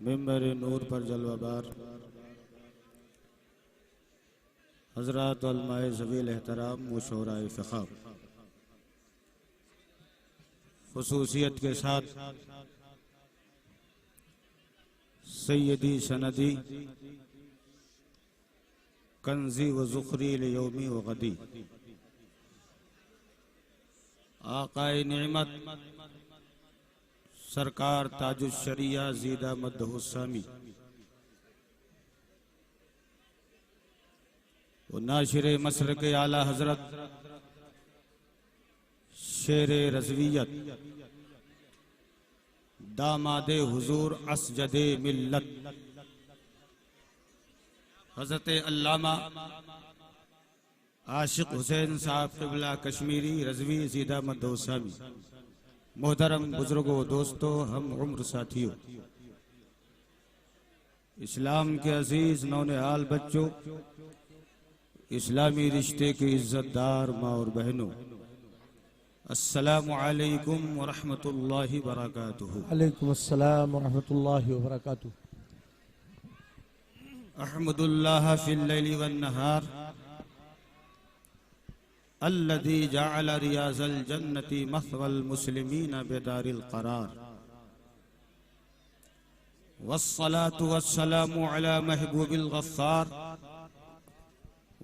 मिंबर नूर पर जलवाबार हज़रात उलमाए ज़वील एहतराम व शोराए फ़िक़्ह, ख़ुसूसियत के साथ सैयदी सनदी कंज़ी व ज़ुख़री लियौमी व गदी आक़ाए निअमत सरकार ताजुश्शरिया ज़ीदा मद्दहुस्सामी वो नाशिर मसरक आला हज़रत शेर रज़वियत दामादे हुजूर असजदे मिल्लत हज़रत अल्लामा आशिक हुसैन साहब क़िबला कश्मीरी रज़वी ज़ीदा मद्दहुस्सामी, मोहतरम बुजुर्गों, दोस्तों, हम उम्र साथियों, इस्लाम के अजीज नौनिहाल बच्चों, इस्लामी रिश्ते के इज्जतदार माँ और बहनों, अस्सलामु अलैकुम व रहमतुल्लाहि व बरकातुहू। अलैकुम अस्सलाम व रहमतुल्लाहि व बरकातुहू। अहमदुल्लाह फिल लैली वन नहार अल्लज़ी जअल रियाज़ल जन्नति मथवल मुस्लिमीन बिदारिल क़रार वस्सलातु वस्सलामु अला महबूबिल गफ़्फ़ार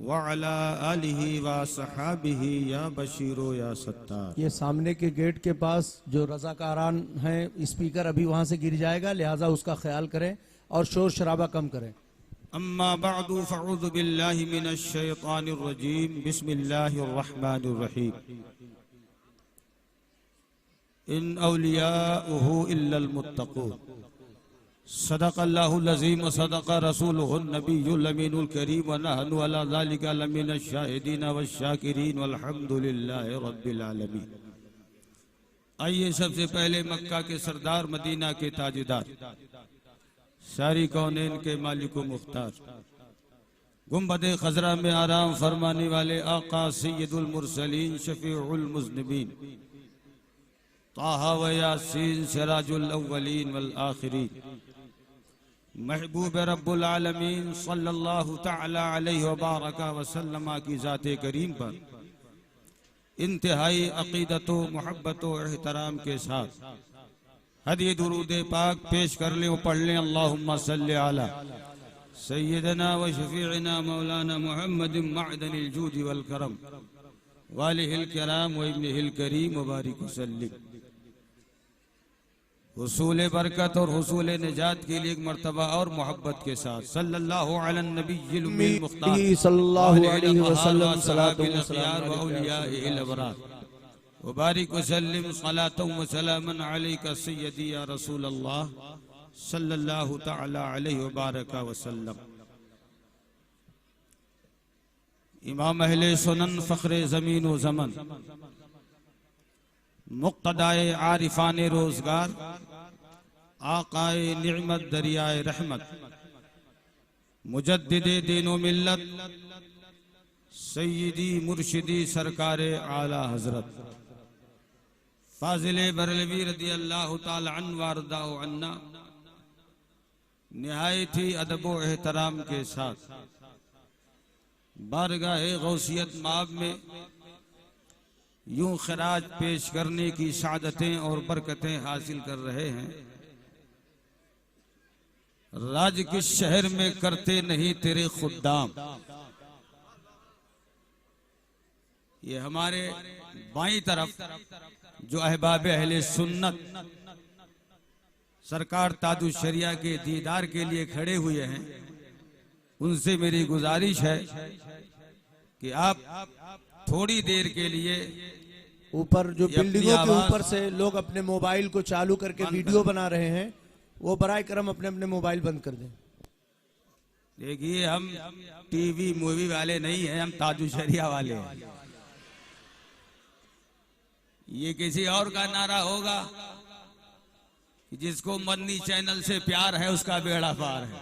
व अला आलिहि व सहाबिहि या बशीरो या सत्तार। ये सामने के गेट के पास जो रज़ाकारान हैं, स्पीकर अभी वहां से गिर जाएगा, लिहाजा उसका ख्याल करें और शोर शराबा कम करें। अम्मा बअदु फ़अऊज़ु बिल्लाहि मिनश शैतानिर रजीम, बिस्मिल्लाहिर रहमानिर रहीम। इन औलियाउहु इल्लल मुत्तक़ून, सदक़ल्लाहुल अज़ीम व सदक़ रसूलुहुन नबियुल अमीनुल करीम व नहनु अला ज़ालिका लमिनश शाहिदीन वश्शाकिरीन वल्हम्दुलिल्लाहि रब्बिल आलमीन। आइए सबसे पहले मक्का के सरदार, मदीना के ताजदार, सारी कौनैन के मालिक व मुख्तार, गुंबदे खजरा में आराम फरमाने वाले आका सैयदुल मुरसलीन शफीउल मुज़निबीन ताहा व यासीन सिराजुल अव्वलीन वल आखिरीन महबूब रब्बुल आलमीन सल्लल्लाहु तआला अलैहि व बारका व सल्लमा की ज़ाते करीम पर इंतहाई अक़ीदत व मोहब्बत व एहतराम के साथ हदी दुरूद पाक पेश कर लें, पढ़ लें। अल्लाहुम्मा सल्लि अला सय्यदना व शफीअना मौलाना मुहम्मदिन मअदनिल जूदि वल करम वालिहिल किराम व इब्निहिल करीम व बारिक वसल्लिम। हुसूल बरकत और हुसूल निजात के लिए एक मर्तबा और मोहब्बत के साथ सल्लल्लाहु अला नबिय्यिल उम्मील मुख्तार सल्लल्लाहु अलैहि वसल्लम सलातो व सलाम व औलियाइल अबरार वबारिक वसल्लिम सलातन व सलामन अलैका सय्यदी या रसूल अल्लाह सल्लल्लाहु तआला अलैहि व बारका वसल्लम। इमाम अहले सुनन फ़ख्रे ज़मीन व ज़मन, मुक़्तदाए आरिफाने रोज़गार, आक़ाए निअमत दरियाए रहमत, मुजद्दिदे दीन व मिल्लत, सय्यदी मुर्शिदी सरकारे आला हज़रत फाजिले बरेलवी रज़ी अल्लाह ताला अन्हु व अर्ज़ाहु अन्ना निहायत ही अदब व एहतराम के साथ बारगाहे गौसियत माब में यूं खराज पेश करने की सादतें और बरकतें हासिल कर रहे हैं। राज किस शहर में करते नहीं तेरे खुद्दाम, ये हमारे बाईं तरफ जो अहबाब अहले सुन्नत सरकार ताजुश शरिया के दीदार के लिए खड़े हुए हैं, उनसे मेरी गुजारिश है कि आप थोड़ी देर के लिए ऊपर जो बिल्डिंगों के ऊपर से लोग अपने मोबाइल को चालू करके वीडियो बना रहे हैं, वो बराए करम अपने अपने मोबाइल बंद कर दें। देखिए, हम टीवी मूवी वाले नहीं हैं, हम ताजुश शरिया वाले हैं। ये किसी और का नारा होगा कि जिसको मदनी चैनल से प्यार है उसका बेड़ा पार है।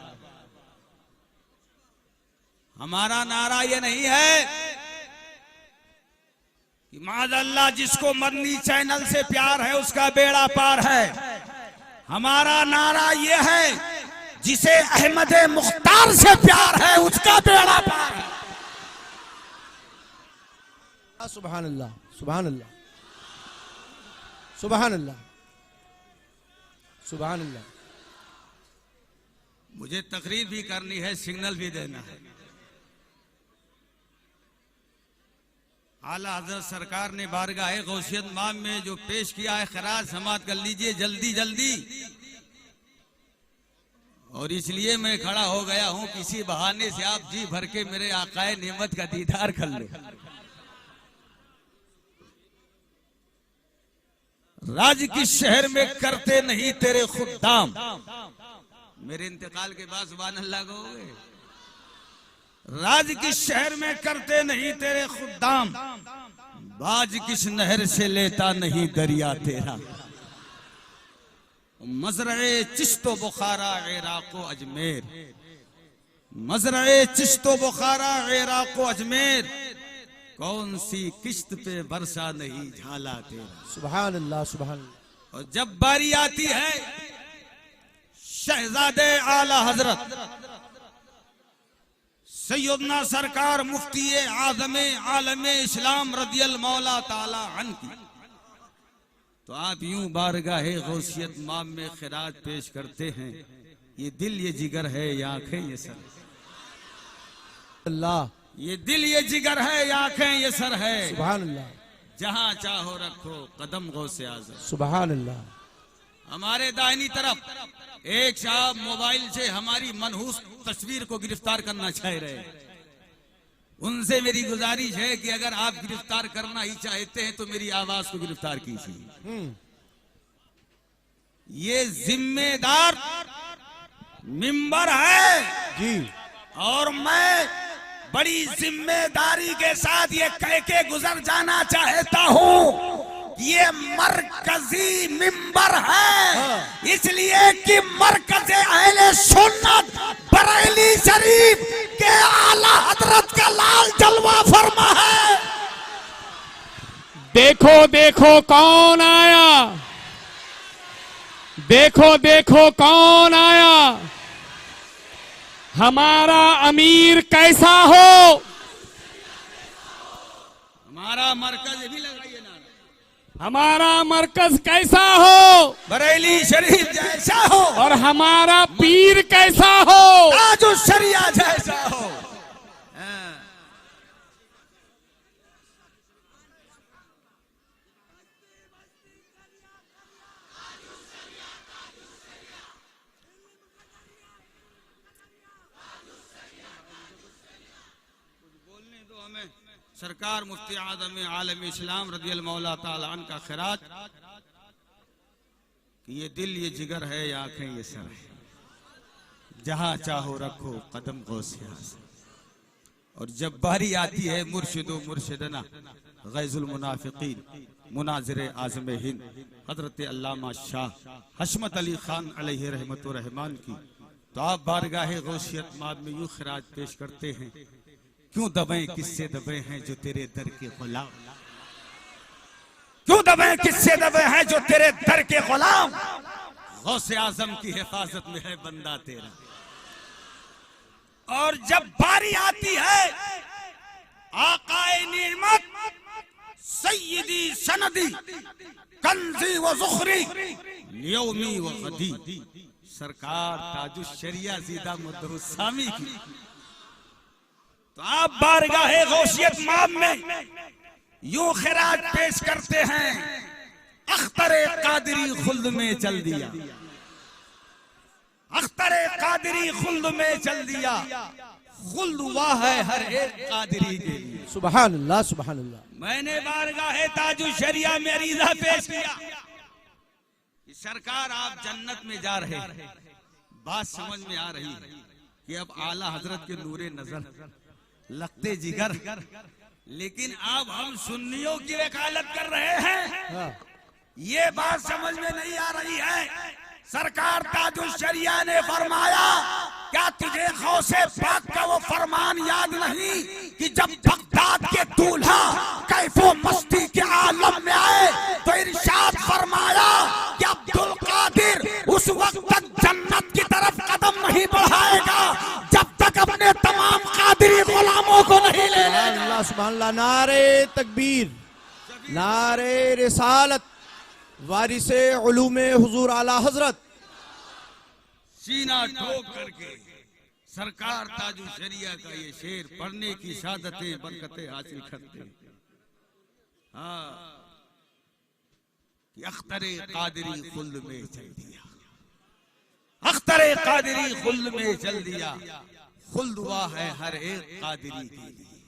हमारा नारा ये नहीं है कि माज़अल्लाह जिसको मदनी चैनल से प्यार है उसका बेड़ा पार है। हमारा नारा ये है जिसे अहमद मुख्तार से प्यार है उसका बेड़ा पार है। सुभान अल्लाह, सुभान अल्लाह, सुभान अल्लाह, सुभान अल्लाह। मुझे तकरीर भी करनी है, सिग्नल भी देना है। आला हजरत सरकार ने बारगाह गौसियत माम में जो पेश किया है खराज समात कर लीजिए जल्दी जल्दी। और इसलिए मैं खड़ा हो गया हूं, किसी बहाने से आप जी भर के मेरे आकाए नेमत का दीदार कर लो। राज किस शहर में करते नहीं तेरे खुद्दाम। मेरे इंतकाल के बाद सुभान अल्लाह कहोगे। राज किस शहर में करते नहीं तेरे खुद्दाम, बाज किस नहर से लेता नहीं दरिया तेरा। मजरे चिश्तो बुखारा इराको अजमेर, मजरे चिश्तो बुखारा इराको अजमेर, कौन सी किश्त पे बरसा नहीं झाला तेरा। सुभान अल्लाह, सुभान अल्लाह। और जब बारी आती है शहजादे आला हजरत सैयदना सरकार मुफ्ती आज़म आलम इस्लाम रदियल मौला ताला अन की, तो आप यूं बारगाहे गौसियत माम में खिराज पेश करते हैं। ये दिल ये जिगर है या आंखें ये सर, अल्लाह, ये दिल ये जिगर है या आंखें ये सर है। सुभान अल्लाह, जहां चाहो रखो कदम गौसे आज़म। सुभान अल्लाह। हमारे दाहिनी तरफ एक साहब मोबाइल से हमारी मनहूस तस्वीर को गिरफ्तार करना चाह रहे। उनसे मेरी गुजारिश है कि अगर आप गिरफ्तार करना ही चाहते हैं तो मेरी आवाज को गिरफ्तार कीजिए। ये जिम्मेदार मिंबर है जी, और मैं बड़ी जिम्मेदारी के साथ ये कह के गुजर जाना चाहता हूँ, ये मरकजी मिंबर है। इसलिए कि मरकज अहले सुन्नत बरेली शरीफ के आला हजरत का लाल जलवा फरमा है। देखो देखो कौन आया, देखो देखो कौन आया, हमारा अमीर कैसा हो। हमारा मरकज भी लगाइए नारा, हमारा मरकज कैसा हो, बरेली शरीफ जैसा हो, और हमारा पीर कैसा हो, आज शरिया जैसा हो। सरकार मुफ्ती आज़म आलम इस्लाम रदियल मौला ताला अन का खिराज कि ये दिल ये जिगर है या आंखें ये सर है, जहां चाहो रखो कदम गौसे आज़म। और जब बारी आती है मुर्शिदो मुर्शिदना गैजुल मुनाफिकीन मुनाजिर आज़म हिंद हजरत अल्लामा शाह हशमत अली खान अलैहि रहमत व रहमान की, तो आप बारगाहे गौसियत माद में यूं खिराज पेश करते हैं। क्यों दबे किससे दबे हैं जो तेरे दर के गुलाम, क्यों दबे किससे दबे हैं जो तेरे दर के गुलाम। गौसे आजम की हिफाजत में है बंदा तेरा। और जब बारी आती है आकाए निमत सय्यदी सनदी कंजी व ज़ुखरी यौमी व गदी, सरकार ताजुश शरिया सीधा मुद्दरुस्सामी की, तो आप बारगाहे गौसियत माम में यूं खिराज पेश करते हैं। अख्तरे कादरी खुल्द में चल दिया, अख्तरे कादरी खुल्द में चल दिया, खुल्द हुआ है हर एक कादरी के लिए। सुभान अल्लाह, सुभान अल्लाह। मैंने बारगाहे ताजु शरिया में अरीज़ा पेश किया कि सरकार आप जन्नत में जा रहे हैं। बात समझ में आ रही है कि अब आला हजरत के नूरे नजर लगते जिगर, लेकिन अब हम सुन्नियों की वकालत कर रहे हैं। ये बात समझ में नहीं आ रही है। सरकार ताजुल शरिया ने फरमाया, क्या तुझे गौसे पाक का वो फरमान याद नहीं कि जब बगदाद के दूल्हा कैफो मस्ती के आलम में आए तो इरशाद फरमाया कि अब्दुल कादिर उस वक्त तक जन्नत की तरफ कदम नहीं बढ़ाएगा जब तक अपने तमाम कादिरी गुलामों को नहीं ले लेगा। अल्लाह सुभान अल्लाह। नारे तकबीर, नारे रिसालत, वारिसे उलूमे हुजूर आला हजरत। सीना ठोक करके सरकार ताजु शरिया का ये शेर पढ़ने की शादतें बरकतें हासिल करते हैं। हाँ, कि अख्तरे कादिरी खुल्द में चल दिया, अख्तरे कादिरी खुल्द में चल दिया, खुल्द हुआ है हर एक कादिरी के लिए।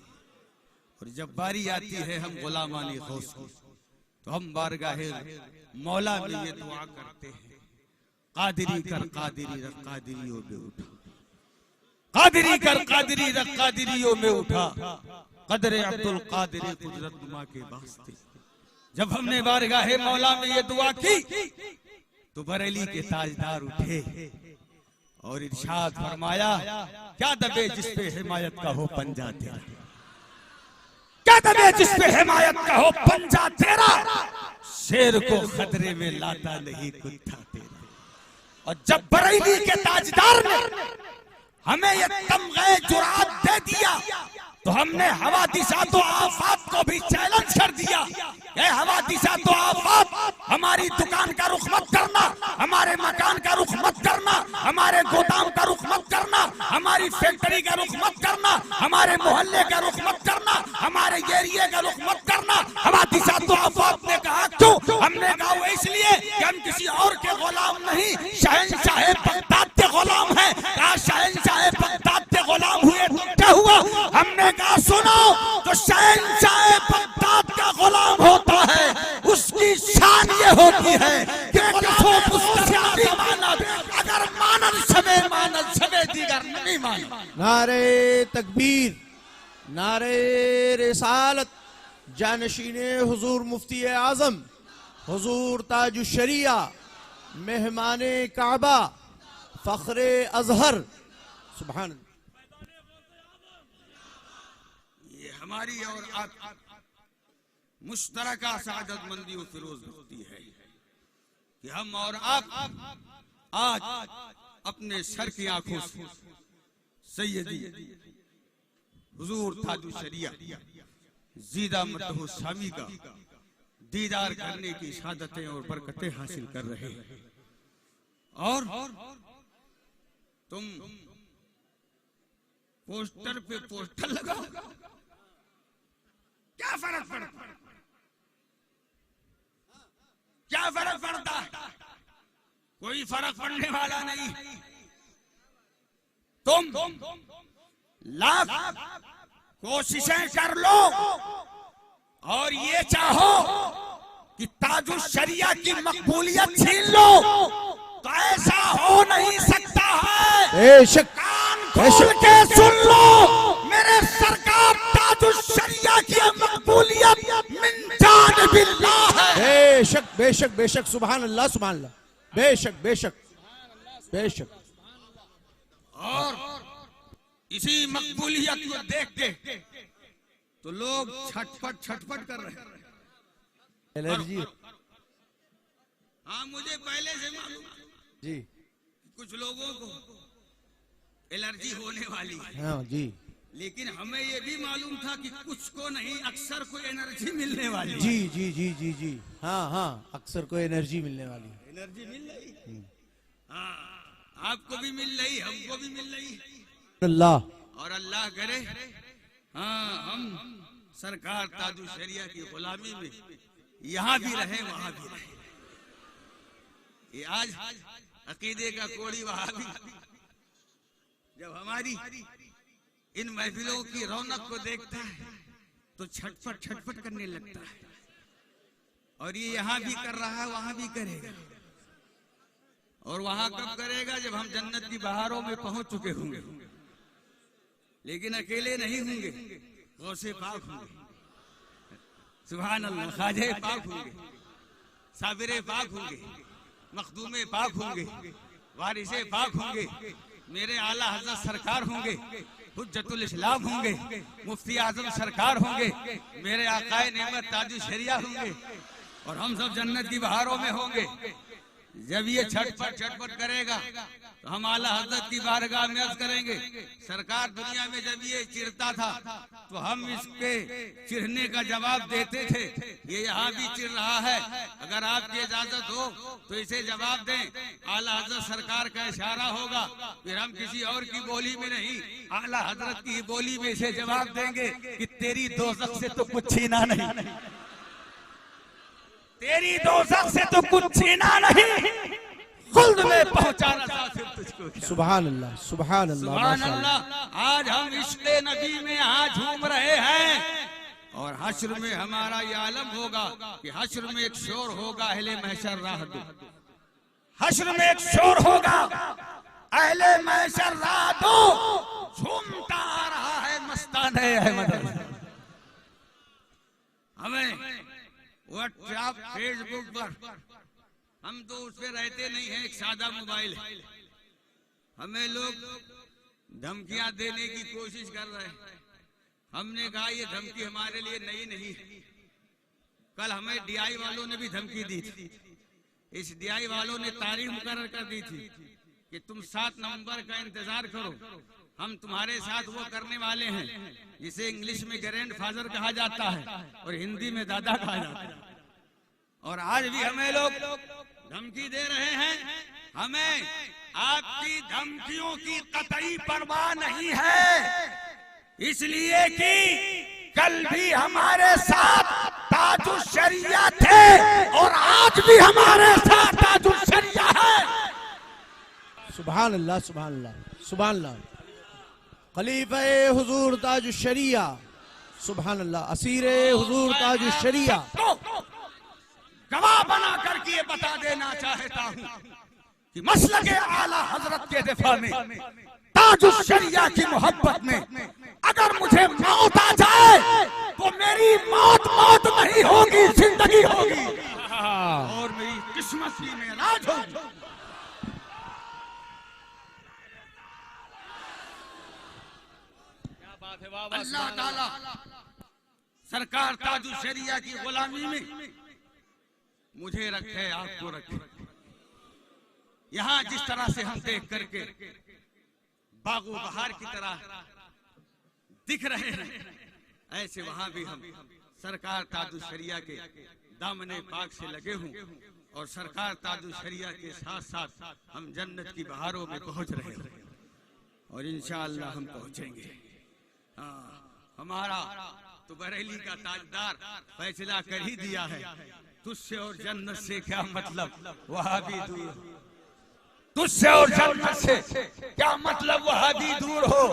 और जब बारी आती है हम गुलामानी खौस की, तो हम बारगाहे मौला में ये दुआ करते हैं, कादिरी कर कादिरी रख कादिरियों में उठा, कादिरी कर कादिरी रख कादिरियों में उठा, कदरे अब्दुल कादिरी कुदरत नुमा के वास्ते। जब हमने बारगाहे मौला में ये दुआ की तो बरेली के ताजदार उठे और इरशाद फरमाया, क्या दबे जिस पे हिमायत का हो पंजा तेरा, क्या दबे जिस पे हिमायत का हो पंजा तेरा, शेर को खतरे में लाता नहीं कुत्ता तेरा। और जब बरेली के ताजदार ने हमें ये तमग़े जुरात दे दिया तो हमने हवा दिशा तो आफात को भी चैलेंज कर दिया। ये हवा दिशा तो आफात, हमारी दुकान का रुख मत करना, हमारे मकान का रुख मत करना, हमारे गोदाम का रुख मत करना, हमारी फैक्ट्री का रुख मत करना, हमारे मोहल्ले का रुख मत करना, हमारे एरिया का रुख मत करना। हवा दिशा तो आफात ने कहा क्यों? हमने कहा वो इसलिए कि हम किसी और के गुलाम नहीं, शहंशाह बगदाद के गुलाम हैं। कहा शहंशाह बगदाद के गुलाम हुए तो क्या हुआ? हमने कहा सुनो, तो शहंशाह बगदाद का गुलाम होता है उसकी शान ये होती है कि अगर मानन सवे दीगर नहीं मान। नारे तकबीर, नारे रिसालत, जानशीने हुजूर मुफ्ती आजम हुजूर ताजु शरिया, मेहमाने काबा, फखरे अजहर, सुभान। ये हमारी और आप मुश्तरका सादतमंदी और फिरोज होती है कि हम और आप आज अपने सर की आंखों से सैयदी हुजूर ताजु शरिया जीदा मदहु शामी का दीदार करने की शहादतें और बरकतें हासिल कर रहे हैं। और तुम पोस्टर पे पोस्टर लगाओ, क्या फर्क पड़ता है? क्या फर्क पड़ता है? कोई फर्क पड़ने वाला नहीं। तुम लाख कोशिशें कर लो और ये चाहो कि ताजु शरिया की मकबूलियत छीन लो, तो ऐसा हो नहीं सकता है। बेशक, कान खोल के सुन लो, मेरे सरकार ताजु शरिया की मकबूलियत मिन जानिबिल्लाह है। बेशक बेशक बेशक, सुभान अल्लाह सुभान अल्लाह, बेशक बेशक बेशक। और इसी मकबूलियत को देख के तो लोग छटपट छटपट कर रहे हैं। एलर्जी हाँ, मुझे पहले से मालूम जी, कुछ लोगों को एलर्जी होने वाली है, हाँ जी लेकिन हमें ये भी मालूम था कि कुछ को नहीं, अक्सर को एनर्जी मिलने वाली है। जी जी जी जी जी, हाँ हाँ, अक्सर को एनर्जी मिलने वाली है। एनर्जी मिल रही, हाँ, आपको भी मिल रही, हमको भी मिल रही। अल्लाह और अल्लाह करे हाँ हम सरकार ताजु शरिया की गुलामी में यहाँ भी रहे वहां भी रहे। ये आज अकीदे का कोड़ी वहां भी जब हमारी इन महफिलों की रौनक को देखता है तो छटपट छटपट करने लगता है। और ये यहाँ भी कर रहा है, वहां भी करेगा। और वहां कब करेगा? जब हम जन्नत की बहारों में पहुंच चुके होंगे। लेकिन अकेले नहीं होंगे, गौसे पाक होंगे, सुभान अल्लाह, खाजे पाक होंगे, साबिरे पाक होंगे, मखदूमे पाक होंगे, वारिसे पाक होंगे, मेरे आला हज़रत सरकार होंगे, हुज्जतुल इस्लाम होंगे, मुफ्ती आजम सरकार होंगे, मेरे आकाए नेमत ताजु शरिया होंगे, और हम सब जन्नत की बहारों में होंगे। जब ये छटपट करेगा तो हम आला हजरत की बारगाह में अर्ज करेंगे, सरकार दुनिया में जब ये चिढ़ता था तो हम इसके चिढ़ने का जवाब देते थे, ये यहाँ भी चिढ़ रहा है, अगर आपकी इजाजत हो तो इसे जवाब दें। आला हजरत सरकार का इशारा होगा, फिर हम किसी और की बोली में नहीं, आला हजरत की बोली में इसे जवाब देंगे कि तेरी दोज़ख से तो कुछ छीना नहीं, तेरी दोज़ख से तो कुछ छीना नहीं, खुल्द में पहुंचाना था सिर्फ तुझको। सुभान अल्लाह, सुभान अल्लाह, सुभान अल्लाह। आज हम इश्क़े नबी में यहाँ झूम रहे हैं और हश्र में हमारा ये आलम होगा कि हश्र में एक शोर होगा, अहले महशर राह दो, हश्र में एक शोर होगा, अहले महशर राह दो, झूमता आ रहा है मस्ताने अहमद। हमें व्हाट्सएप, फेसबुक पर हम तो उस पे रहते नहीं है, एक सादा मोबाइल है, हमें लोग धमकियां देने की कोशिश कर रहे हैं। हमने कहा ये धमकी हमारे लिए नई नहीं है, कल हमें डीआई वालों ने भी धमकी दी थी। इस डीआई वालों ने तारीख मुकर्रर कर दी थी कि तुम 7 नवंबर का इंतजार करो, हम तुम्हारे साथ वो करने वाले हैं जिसे इंग्लिश में ग्रैंड फादर कहा जाता है और हिंदी में दादा कहा जाता है। और आज भी हमें लोग धमकी दे रहे हैं, हमें आपकी धमकियों की कतई परवाह नहीं है, इसलिए कि कल भी हमारे साथ ताजुश शरिया थे और आज भी हमारे साथ ताजुश शरिया है। सुभान अल्लाह, सुभान अल्लाह, सुभान अल्लाह। खलीफे हुजूर ताजुश शरिया, सुभान अल्लाह, असीरे हुजूर ताजुश शरिया। गवाह बना करके ये बता देना चाहता हूँ कि मसलके आला हजरत के दिफा में, ताजुश शरिया की मोहब्बत में अगर मुझे मौत आ जाए तो मेरी मौत मौत नहीं होगी, जिंदगी होगी और मेरी किस्मत ही में राज होगी। अल्लाह ताला सरकार ताजुश शरिया की गुलामी में मुझे रखे, आपको रखे। यहाँ जिस तरह से हम देख करके बागो बहार की तरह दिख रहे हैं, ऐसे वहां भी हम सरकार ताजुश शरिया के दामने पाक से लगे हों और सरकार ताजुश शरिया के साथ साथ हम जन्नत की बहारों में पहुंच रहे हैं और इंशाअल्लाह हम पहुंचेंगे। हमारा तो बरेली का ताजदार फैसला कर ही दिया है, तुझसे और जन्नत से क्या मतलब, वहां भी दूर, तुझसे और जन्नत से क्या मतलब, वहां भी दूर हो,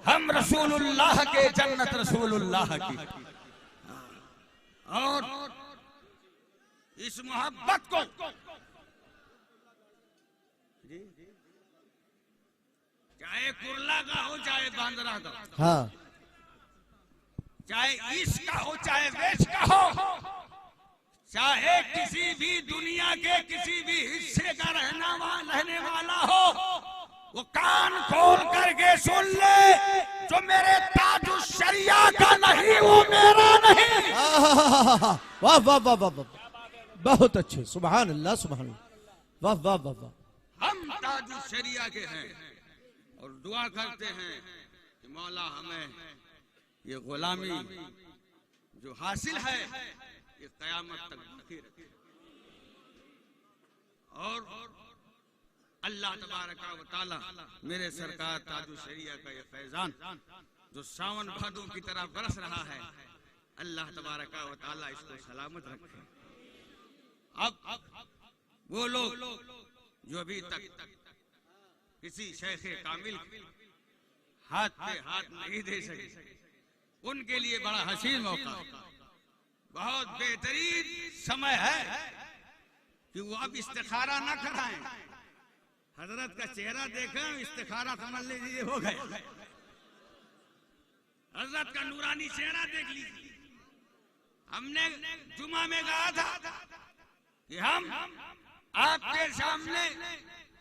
हम रसूलुल्लाह के, जन्नत रसूलुल्लाह की। और इस मोहब्बत को चाहे कुर्ला का हो चाहे बांद्रा का, हाँ, चाहे ईश का हो चाहे वेश का हो, चाहे किसी भी दुनिया के किसी भी हिस्से का रहने वाला हो, वो कान खोल करके सुन ले, जो मेरे ताजुश शरिया का नहीं वो मेरा नहीं। वाह वाह वाह वाह, बहुत अच्छे, सुभान अल्लाह, सुभान अल्लाह, वाह वाह वाह वाह। हम ताजुश शरिया के हैं और दुआ करते हैं कि मौला हमें ये गुलामी जो हासिल है ये कयामत तक बाकी रखे। और अल्लाह तबारका व तआला मेरे सरकार ताजुश शरिया का ये फैजान जो सावन भादों की तरह बरस रहा है, अल्लाह तबारका व तआला इसको सलामत रखे। अब वो लोग जो अभी तक किसी शेख कामिल हाथ पे हाथ नहीं दे सके, उनके लिए बड़ा हसीन मौका, बहुत बेहतरीन समय है कि वो अब इस्तिखारा न कराएं। हजरत का चेहरा देखा, इस्तिखारा समझ लीजिए हो गए। हजरत का नूरानी चेहरा देख लीजिए। हमने जुमा में कहा था कि हम आपके सामने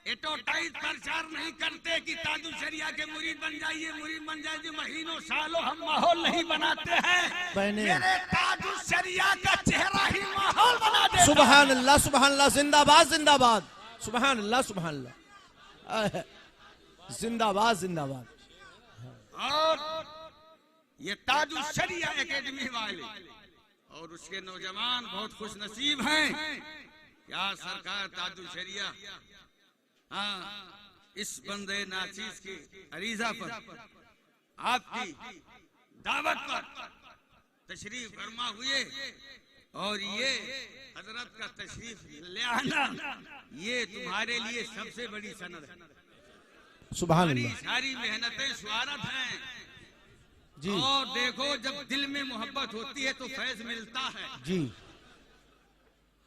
एटोटाइज प्रचार नहीं करते कि ताजुश शरिया के मुरीद बन जाइए, मुरीद बन जाइए। महीनों सालों हम माहौल नहीं बनाते हैं, मेरे ताजुश शरिया का चेहरा ही माहौल बना दे। सुभान अल्लाह, सुभान अल्लाह, जिंदाबाद जिंदाबाद। सुभान अल्लाह सुभान अल्लाह। जिंदाबाद जिंदाबाद। और ये ताजुल शरिया एकेडमी वाले और उसके नौजवान बहुत खुश नसीब हैं। क्या सरकार ताजुल शरिया इस बंदे नाचीज की अरीजा पर आपकी दावत पर तशरीफ फरमा हुए और ये हजरत का तशरीफ ले आना ये तुम्हारे लिए सबसे बड़ी सनद है। सुभान अल्लाह। सारी मेहनतें स्वागत हैं जी। और देखो जब दिल में मोहब्बत होती है तो फैज मिलता है जी।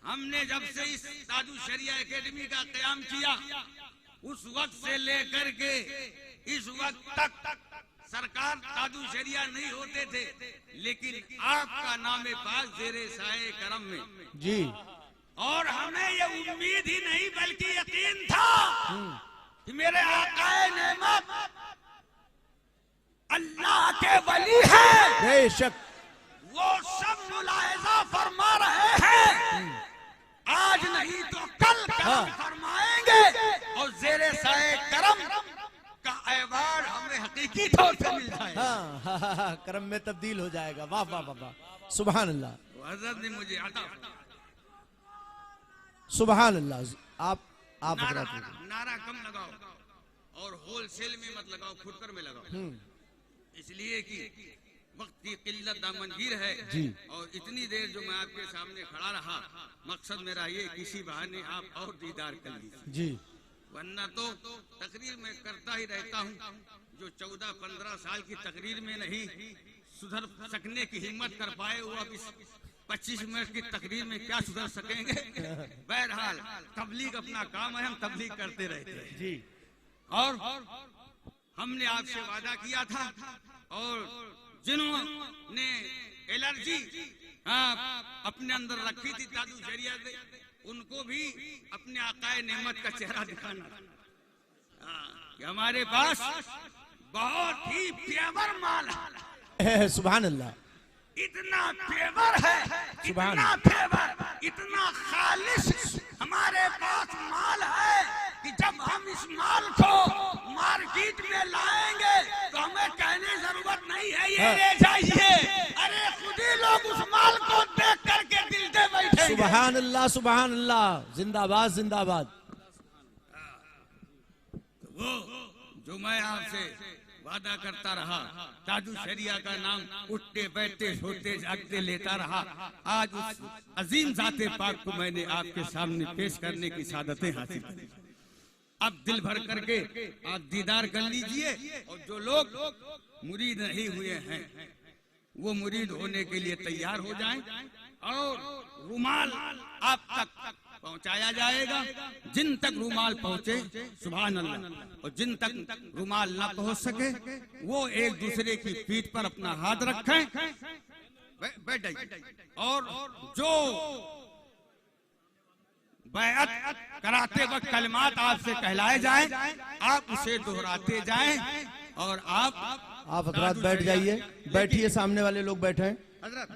हमने जब से इस ताजुल शरिया एकेडमी का क़याम किया उस वक्त से लेकर के इस वक्त तक सरकार ताजुल शरिया नहीं होते थे, लेकिन आपका नाम पाक ज़ेरे साए करम में जी। और हमें ये उम्मीद ही नहीं बल्कि यकीन था कि मेरे आकाए नेमत अल्लाह के वली है, बेशक वो सब मुलाहिजा फरमा रहे हैं। आज नहीं तो कल करम फरमाएंगे और ज़ेरे साए करम का ऐवार्ड हमें हकीकी तौर पे मिल जाएगा। हाँ, करम में तब्दील हो जाएगा। वाह वाह वाह वाह। सुभान अल्लाह हज़रत ने मुझे अता सुभान अल्लाह। आप नारा, हजरत नारा कम लगाओ और होलसेल में मत लगाओ, फुटकर में लगाओ, इसलिए कि वक्त की किल्लत दामनगीर है जी। और इतनी देर जो मैं आपके सामने खड़ा रहा मकसद मेरा ये किसी बहाने आप और दीदार कर लीजिए जी। वरना तो तकरीर में करता ही रहता हूँ। जो 14-15 साल की तकरीर में नहीं सुधर सकने की हिम्मत कर पाए वो अब इस 25 मिनट की तकरीर में क्या सुधर सकेंगे। बहरहाल तबलीग अपना काम है, हम तबलीग करते रहते हैं जी। और हमने आपसे वादा किया था और जिन्होंने एलर्जी अपने अंदर रखी थी ताजुल शरिया से उनको भी अपने आकाए नेमत का चेहरा दिखाना कि हमारे पास बहुत ही पेवर माल है। सुभान अल्लाह। इतना पेवर है, सुभान इतना पेवर, इतना खालिश हमारे पास माल है कि जब हम इस माल को मार्केट में लाएंगे तो हमें कहने जरूरत नहीं है ये ले जाइए, अरे खुद ही लोग उस माल को देख करके दिल दे बैठेंगे। सुभान अल्लाह सुभान अल्लाह। जिंदाबाद जिंदाबाद। वो जो मैं आपसे वादा करता रहा ताजुल शरिया का नाम उठते बैठते सोते जागते लेता रहा, आज उस अजीम जाते पाक को मैंने आपके सामने पेश करने की सादतें हासिल की। अब दिल भर करके आप दीदार कर लीजिए और जो लोग मुरीद नहीं हुए हैं वो मुरीद होने के लिए तैयार हो जाएं और रुमाल आप तक पहुंचाया जाएगा। जिन तक रुमाल पहुंचे सुभान अल्लाह, और जिन तक रुमाल ना पहुंच सके वो एक दूसरे की पीठ पर अपना हाथ रखें, बैठ जाइए और जो बैअत कराते वक्त कलमात आपसे कहलाए जाएं आप उसे दोहराते जाएं और आप हजरात बैठ जाइए। बैठिए, सामने वाले लोग बैठे हैं।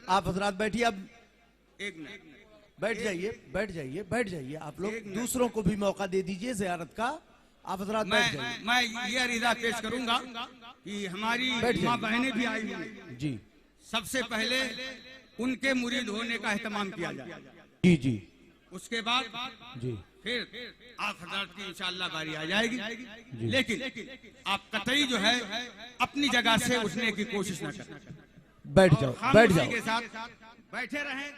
आप हजरात बैठिए। अब एक मिनट बैठ जाइए बैठ जाइए बैठ जाइए। आप लोग दूसरों को भी मौका दे दीजिए ज़ियारत का। आप हजरात बैठ जाइए। मैं ये अरीजा पेश करूंगा कि हमारी माँ बहनें भी आई हुई जी। सबसे पहले उनके मुरीद होने का एहतमाम किया जाए, जी जी। उसके बाद जी फिर आप हजरात की इंशाअल्लाह बारी आ जाएगी। लेकिन आप कतई जो है अपनी जगह से उठने की कोशिश न करें। बैठ जाओ बैठ जाओ। के साथ बैठे रहें।